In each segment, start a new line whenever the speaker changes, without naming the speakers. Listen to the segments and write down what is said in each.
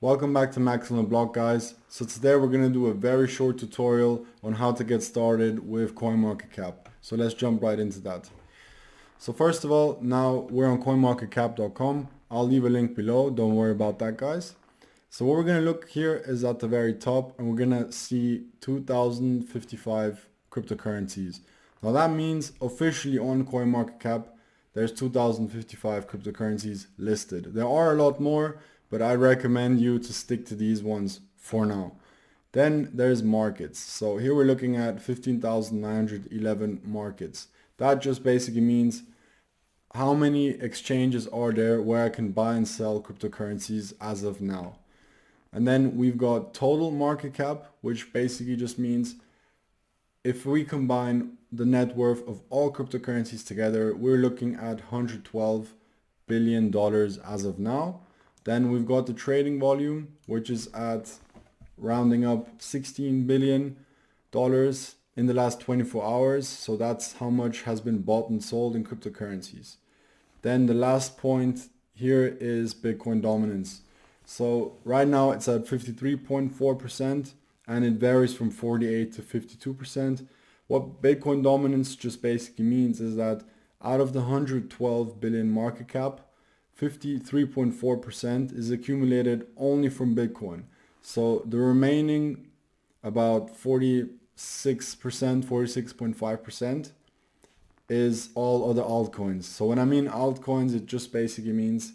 Welcome back to Max on the Block, guys. So today we're going to do a very short tutorial on how to get started with Coinmarketcap. So let's jump right into that. So first of all, now we're on coinmarketcap.com. I'll leave a link below. Don't worry about that, guys. So what we're going to look here is at the very top, and we're going to see 2055 cryptocurrencies. Now that means officially on CoinMarketCap, there's 2055 cryptocurrencies listed. There are a lot more, but I recommend you to stick to these ones for now. Then there's markets. So here we're looking at 15,911 markets. That just basically means how many exchanges are there where I can buy and sell cryptocurrencies as of now. And then we've got total market cap, which basically just means if we combine the net worth of all cryptocurrencies together, we're looking at $112 billion as of now. Then we've got the trading volume, which is at rounding up $16 billion in the last 24 hours. So that's how much has been bought and sold in cryptocurrencies. Then the last point here is Bitcoin dominance. So right now it's at 53.4% and it varies from 48 to 52%. What Bitcoin dominance just basically means is that out of the 112 billion market cap, 53.4% is accumulated only from Bitcoin. So the remaining about 46%, 46.5% is all other altcoins. So when I mean altcoins, it just basically means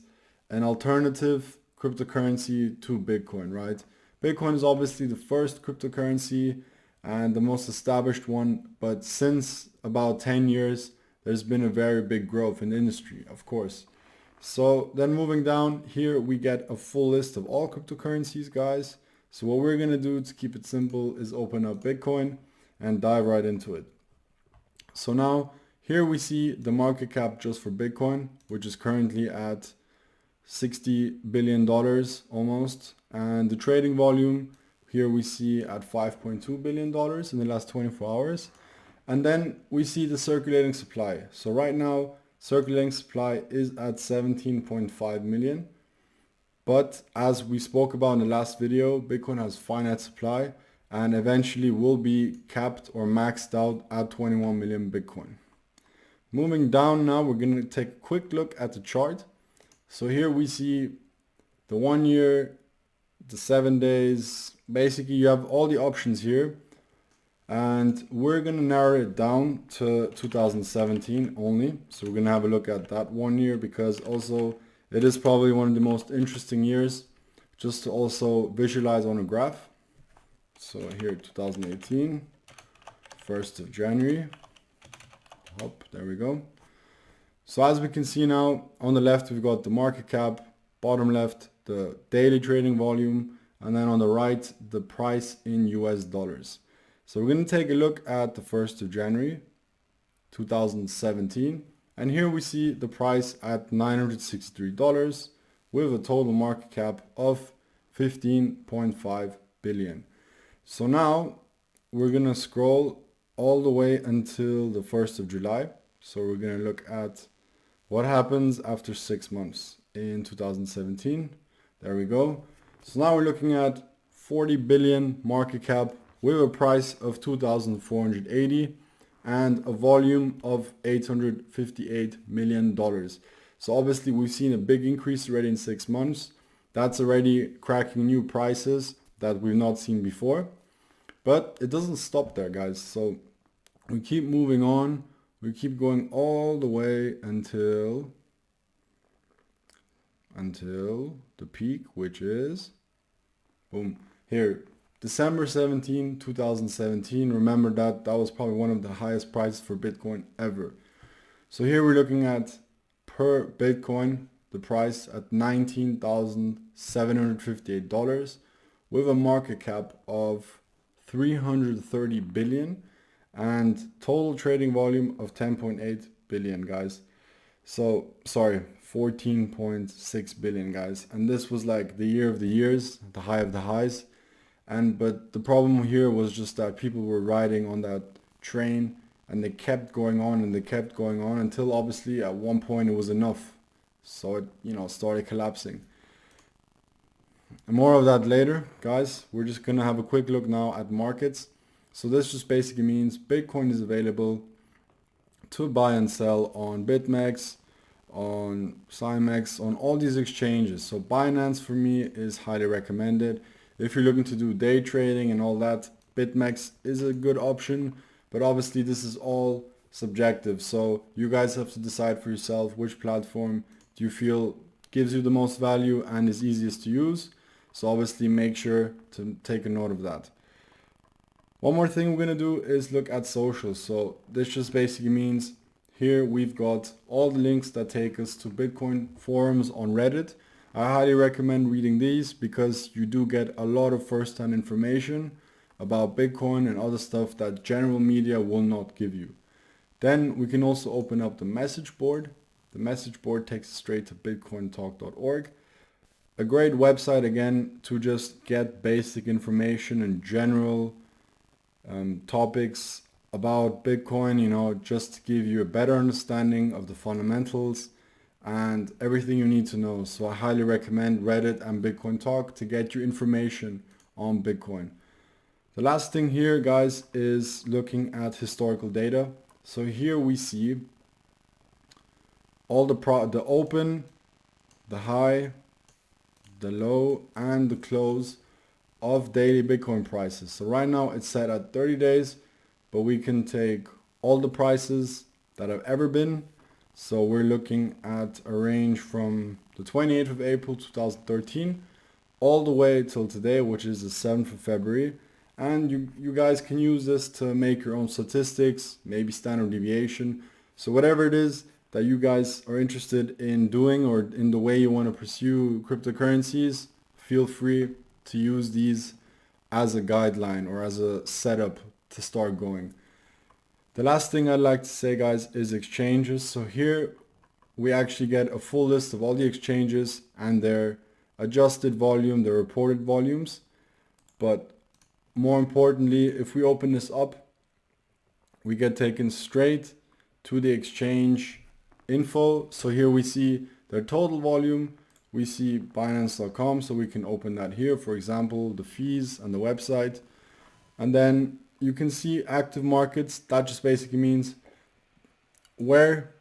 an alternative cryptocurrency to Bitcoin, right? Bitcoin is obviously the first cryptocurrency and the most established one, but since about 10 years, there's been a very big growth in the industry, of course. So then moving down here, we get a full list of all cryptocurrencies, guys. So what we're going to do to keep it simple is open up Bitcoin and dive right into it. So now here we see the market cap just for Bitcoin, which is currently at $60 billion almost. And the trading volume here we see at $5.2 billion in the last 24 hours. And then we see the circulating supply. So right now, circulating supply is at 17.5 million. But as we spoke about in the last video, Bitcoin has finite supply and eventually will be capped or maxed out at 21 million Bitcoin. Moving down now, we're going to take a quick look at the chart. So here we see the 1 year, the 7 days. Basically, you have all the options here. And we're going to narrow it down to 2017 only. So we're going to have a look at that 1 year because also it is probably one of the most interesting years just to also visualize on a graph. So here 2018, 1st of January. Hop, there we go. So as we can see now, on the left we've got the market cap, bottom left the daily trading volume, and then on the right the price in US dollars. So we're going to take a look at the 1st of January 2017, and here we see the price at $963 with a total market cap of 15.5 billion. So now we're going to scroll all the way until the 1st of July. So we're going to look at what happens after 6 months in 2017. There we go. So now we're looking at 40 billion market cap with a price of 2,480 and a volume of $858 million. So obviously we've seen a big increase already in 6 months. That's already cracking new prices that we've not seen before. But it doesn't stop there, guys. So we keep moving on. We keep going all the way until the peak, which is, boom, here. December 17, 2017, remember that was probably one of the highest prices for Bitcoin ever. So here we're looking at per Bitcoin, the price at $19,758 with a market cap of 330 billion and total trading volume of 10.8 billion, guys. So, sorry, 14.6 billion, guys. And this was like the year of the years, the high of the highs. But the problem here was just that people were riding on that train and they kept going on and they kept going on until obviously at one point it was enough. So it, started collapsing. more of that later, guys. We're just gonna have a quick look now at markets. So this just basically means Bitcoin is available to buy and sell on BitMEX, on Cymex, on all these exchanges. So Binance for me is highly recommended. If you're looking to do day trading and all that, BitMEX is a good option, but obviously this is all subjective. So you guys have to decide for yourself which platform do you feel gives you the most value and is easiest to use. So obviously make sure to take a note of that. One more thing we're going to do is look at socials. So this just basically means here we've got all the links that take us to Bitcoin forums on Reddit. I highly recommend reading these because you do get a lot of first-hand information about Bitcoin and other stuff that general media will not give you. Then we can also open up the message board. The message board takes us straight to bitcointalk.org. A great website again to just get basic information and general topics about Bitcoin, you know, just to give you a better understanding of the fundamentals and everything you need to know. So I highly recommend Reddit and Bitcoin Talk to get your information on Bitcoin. The last thing here, guys, is looking at historical data. So here we see all the open, the high, the low, and the close of daily Bitcoin prices. So right now it's set at 30 days, but we can take all the prices that have ever been. So we're looking at a range from the 28th of April 2013 all the way till today, which is the 7th of February. And you guys can use this to make your own statistics, maybe standard deviation. So whatever it is that you guys are interested in doing or in the way you want to pursue cryptocurrencies, feel free to use these as a guideline or as a setup to start going. The last thing I'd like to say, guys, is exchanges. So here we actually get a full list of all the exchanges and their adjusted volume, their reported volumes. But more importantly, if we open this up, we get taken straight to the exchange info. So here we see their total volume. We see Binance.com, so we can open that here, for example, the fees and the website. And then you can see active markets. That just basically means where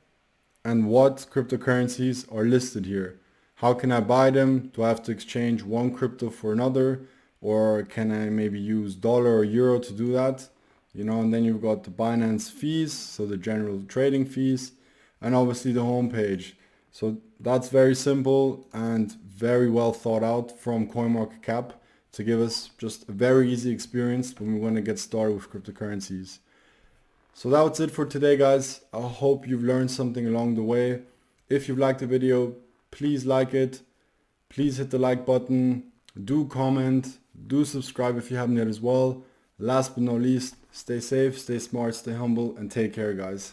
and what cryptocurrencies are listed here. How can I buy them? Do I have to exchange one crypto for another? Or can I maybe use dollar or euro to do that? You know, and then you've got the Binance fees, so the general trading fees, and obviously the homepage. So that's very simple and very well thought out from Coinmarketcap to give us just a very easy experience when we want to get started with cryptocurrencies. So that's it for today, guys. I hope you've learned something along the way. If you've liked the video, please like it. Please hit the like button. Do comment. Do subscribe if you haven't yet as well. Last but not least, stay safe, stay smart, stay humble, and take care, guys.